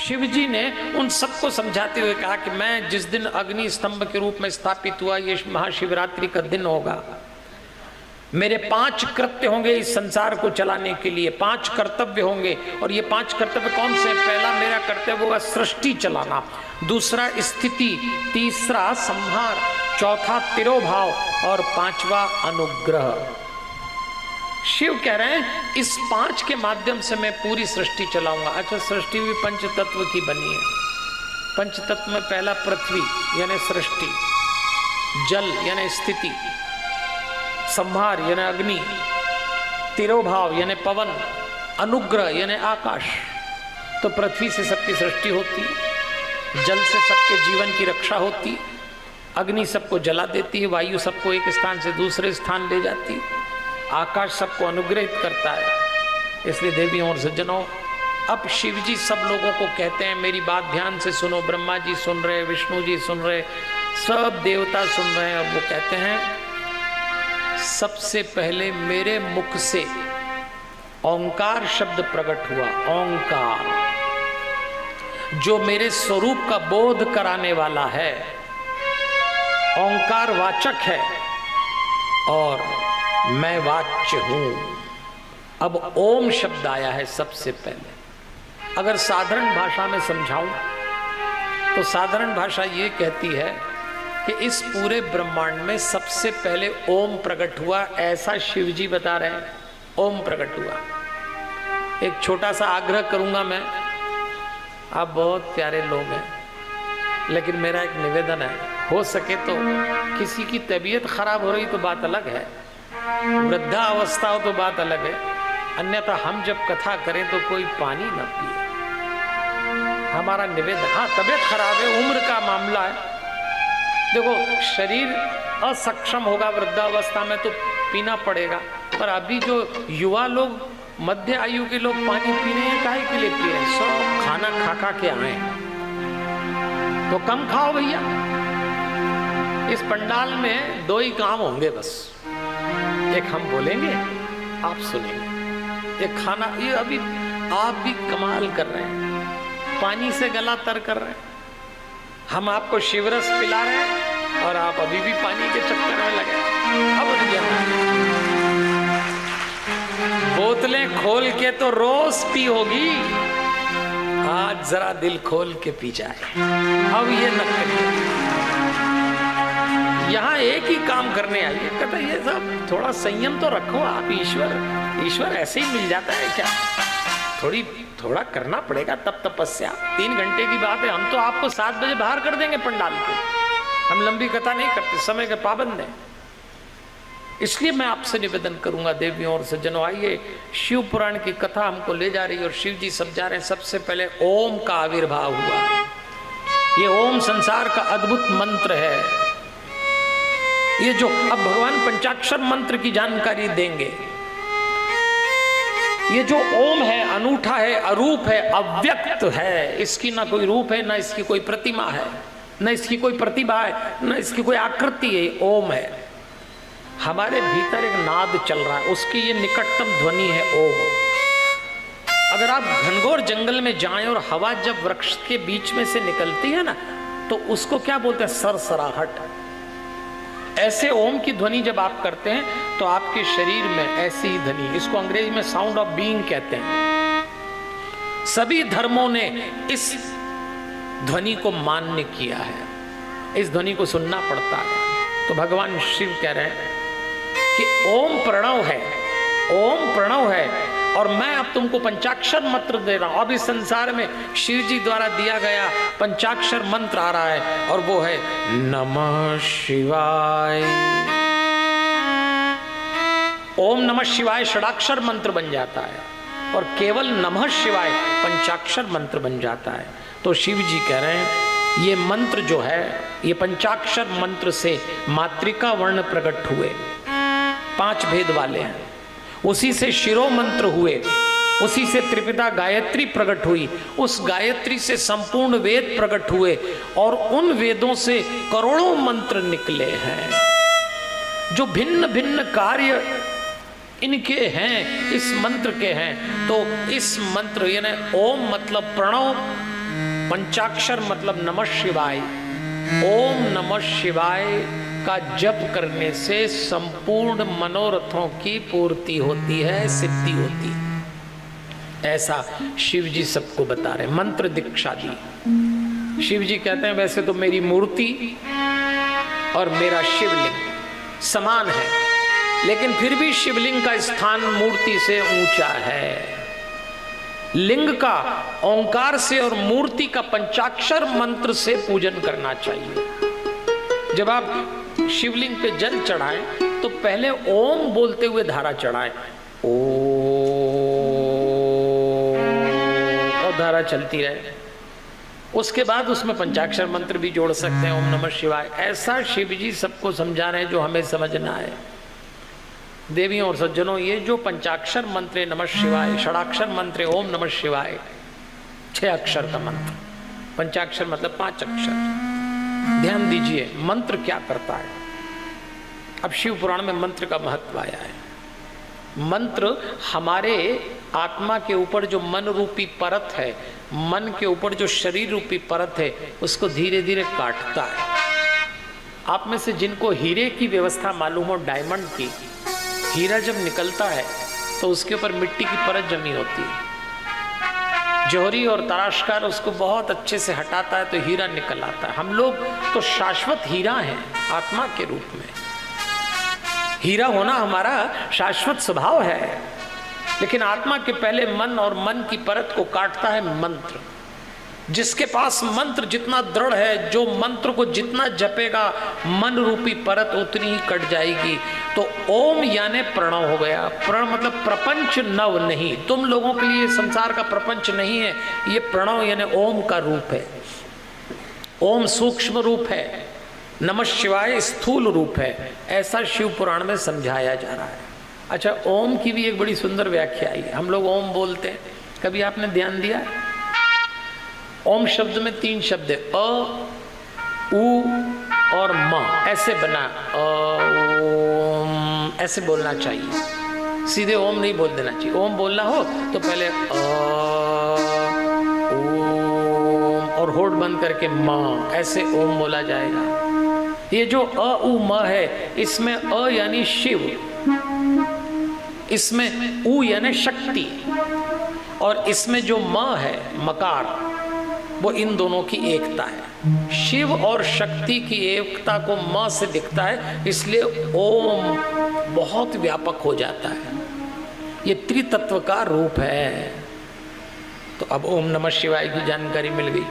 शिव जी ने उन सबको समझाते हुए कहा कि मैं जिस दिन अग्नि स्तंभ के रूप में स्थापित हुआ, ये महाशिवरात्रि का दिन होगा, मेरे 5 कृत्य होंगे इस संसार को चलाने के लिए, 5 कर्तव्य होंगे। और ये 5 कर्तव्य कौन से? पहला मेरा कर्तव्य होगा सृष्टि चलाना, दूसरा स्थिति, तीसरा संहार, चौथा तिरोभाव और 5वां अनुग्रह। शिव कह रहे हैं इस 5 के माध्यम से मैं पूरी सृष्टि चलाऊंगा। अच्छा, सृष्टि भी पंच तत्व की बनी है। पंच तत्व में पहला पृथ्वी यानी सृष्टि, जल यानी स्थिति, संहार यानी अग्नि, तिरोभाव यानी पवन, अनुग्रह यानी आकाश। तो पृथ्वी से सबकी सृष्टि होती, जल से सबके जीवन की रक्षा होती, अग्नि सबको जला देती है, वायु सबको एक स्थान से दूसरे स्थान ले जाती, आकाश सबको अनुग्रहित करता है। इसलिए देवियों और सज्जनों, अब शिव जी सब लोगों को कहते हैं मेरी बात ध्यान से सुनो। ब्रह्मा जी सुन रहे, विष्णु जी सुन रहे, सब देवता सुन रहे हैं। अब वो कहते हैं सबसे पहले मेरे मुख से ओंकार शब्द प्रकट हुआ। ओंकार जो मेरे स्वरूप का बोध कराने वाला है, ओंकार वाचक है और मैं वाच्य हूं। अब ओम शब्द आया है सबसे पहले। अगर साधारण भाषा में समझाऊं तो साधारण भाषा ये कहती है कि इस पूरे ब्रह्मांड में सबसे पहले ओम प्रकट हुआ, ऐसा शिव जी बता रहे हैं। ओम प्रकट हुआ। एक छोटा सा आग्रह करूंगा मैं, आप बहुत प्यारे लोग हैं, लेकिन मेरा एक निवेदन है, हो सके तो किसी की तबीयत खराब हो रही तो बात अलग है, वृद्धा अवस्था हो तो बात अलग है, अन्यथा हम जब कथा करें तो कोई पानी न पिए। हमारा निवेदन। हाँ, तबीयत खराब है, उम्र का मामला है, देखो शरीर असक्षम होगा वृद्धावस्था में तो पीना पड़ेगा, पर अभी जो युवा लोग, मध्य आयु के लोग पानी पी रहे हैं, काहे के लिए पी रहे हैं? सब खाना खा खा के आए तो कम खाओ भैया। इस पंडाल में 2 ही काम होंगे बस, एक हम बोलेंगे, आप सुनेंगे। एक खाना, ये अभी आप भी कमाल कर रहे हैं, पानी से गला तर कर रहे हैं। हम आपको शिवरस पिला रहे हैं और आप अभी भी पानी के चक्कर में लगे। अब बोतलें खोल के तो रोज पी होगी, आज जरा दिल खोल के पी जाए। अब ये न करिए, यहाँ एक ही काम करने आइए। कहता ये सब थोड़ा संयम तो रखो आप। ईश्वर ऐसे ही मिल जाता है क्या? थोड़ा करना पड़ेगा तब तपस्या। 3 घंटे की बात है, हम तो आपको 7 बजे बाहर कर देंगे पंडाल के। हम लंबी कथा नहीं करते, समय के पाबंद हैं। इसलिए मैं आपसे निवेदन करूंगा देवियों और सज्जनों, आइए शिव पुराण की कथा हमको ले जा रही है और शिव जी समझा रहे हैं। सबसे पहले ओम का आविर्भाव हुआ। ये ओम संसार का अद्भुत मंत्र है। ये जो अब भगवान पंचाक्षर मंत्र की जानकारी देंगे। ये जो ओम है अनूठा है, अरूप है, अव्यक्त है। इसकी ना कोई रूप है, ना इसकी कोई प्रतिमा है, ना इसकी कोई प्रतिभा है, ना इसकी कोई आकृति है। ओम है। हमारे भीतर एक नाद चल रहा है, उसकी ये निकटतम ध्वनि है ओम। अगर आप घनघोर जंगल में जाएं और हवा जब वृक्ष के बीच में से निकलती है ना, तो उसको क्या बोलते हैं? सरसराहट। ऐसे ओम की ध्वनि जब आप करते हैं तो आपके शरीर में ऐसी ही ध्वनि, इसको अंग्रेजी में साउंड ऑफ बीइंग कहते हैं। सभी धर्मों ने इस ध्वनि को मान्य किया है, इस ध्वनि को सुनना पड़ता है। तो भगवान शिव कह रहे हैं कि ओम प्रणव है, ओम प्रणव है, और मैं अब तुमको पंचाक्षर मंत्र दे रहा हूं। अब इस संसार में शिव जी द्वारा दिया गया पंचाक्षर मंत्र आ रहा है, और वो है नमः शिवाय। ओम नमः शिवाय षडाक्षर मंत्र बन जाता है, और केवल नमः शिवाय पंचाक्षर मंत्र बन जाता है। तो शिव जी कह रहे हैं ये मंत्र जो है, ये पंचाक्षर मंत्र से मातृका वर्ण प्रकट हुए, 5 भेद वाले हैं। उसी से शिरो मंत्र हुए, उसी से त्रिपिता गायत्री प्रकट हुई, उस गायत्री से संपूर्ण वेद प्रकट हुए, और उन वेदों से करोड़ों मंत्र निकले हैं जो भिन्न भिन्न कार्य इनके हैं, इस मंत्र के हैं। तो इस मंत्र यानी ओम मतलब प्रणव, पंचाक्षर मतलब नमः शिवाय। ओम नमः शिवाय का जप करने से संपूर्ण मनोरथों की पूर्ति होती है, सिद्धि होती है। ऐसा शिव जी सबको बता रहे, मंत्र दीक्षा दी। शिव जी कहते हैं वैसे तो मेरी मूर्ति और मेरा शिवलिंग समान है, लेकिन फिर भी शिवलिंग का स्थान मूर्ति से ऊंचा है। लिंग का ओंकार से और मूर्ति का पंचाक्षर मंत्र से पूजन करना चाहिए। जब आप शिवलिंग पे जल चढ़ाएं तो पहले ओम बोलते हुए धारा चढ़ाएं, ओम, और धारा चलती रहे। उसके बाद उसमें पंचाक्षर मंत्र भी जोड़ सकते हैं, ओम नमः शिवाय। ऐसा शिव जी सबको समझा रहे हैं जो हमें समझना है। देवियों और सज्जनों, ये जो पंचाक्षर मंत्र नमः शिवाय, षडाक्षर मंत्र ओम नमः शिवाय, 6 अक्षर का मंत्र, पंचाक्षर मतलब 5 अक्षर। ध्यान दीजिए मंत्र क्या करता है। अब शिव पुराण में मंत्र का महत्व आया है। मंत्र हमारे आत्मा के ऊपर जो मन रूपी परत है, मन के ऊपर जो शरीर रूपी परत है, उसको धीरे धीरे काटता है। आप में से जिनको हीरे की व्यवस्था मालूम हो, डायमंड की, हीरा जब निकलता है तो उसके ऊपर मिट्टी की परत जमी होती है। जौहरी और तराशकार उसको बहुत अच्छे से हटाता है तो हीरा निकल आता है। हम लोग तो शाश्वत हीरा हैं आत्मा के रूप में। हीरा होना हमारा शाश्वत स्वभाव है, लेकिन आत्मा के पहले मन और मन की परत को काटता है मंत्र। जिसके पास मंत्र जितना दृढ़ है, जो मंत्र को जितना जपेगा, मन रूपी परत उतनी ही कट जाएगी। तो ओम यानी प्रणव हो गया। प्रण मतलब प्रपंच नव नहीं, तुम लोगों के लिए संसार का प्रपंच नहीं है, ये प्रणव यानी ओम का रूप है। ओम सूक्ष्म रूप है, नमः शिवाय स्थूल रूप है। ऐसा शिव पुराण में समझाया जा रहा है। अच्छा, ओम की भी एक बड़ी सुंदर व्याख्या आई। हम लोग ओम बोलते हैं, कभी आपने ध्यान दिया है? ओम शब्द में 3 शब्द है, अ, उ और म, ऐसे बना। ओम ऐसे बोलना चाहिए, सीधे ओम नहीं बोल देना चाहिए। ओम बोलना हो तो पहले ओम और होठ बंद करके म, ऐसे ओम बोला जाएगा। ये जो अ उ म है, इसमें अ यानी शिव, इसमें उ यानी शक्ति, और इसमें जो म है मकार, वो इन दोनों की एकता है। शिव और शक्ति की एकता को म से दिखता है, इसलिए ओम बहुत व्यापक हो जाता है। ये त्रितत्व का रूप है। तो अब ओम नमः शिवाय की जानकारी मिल गई।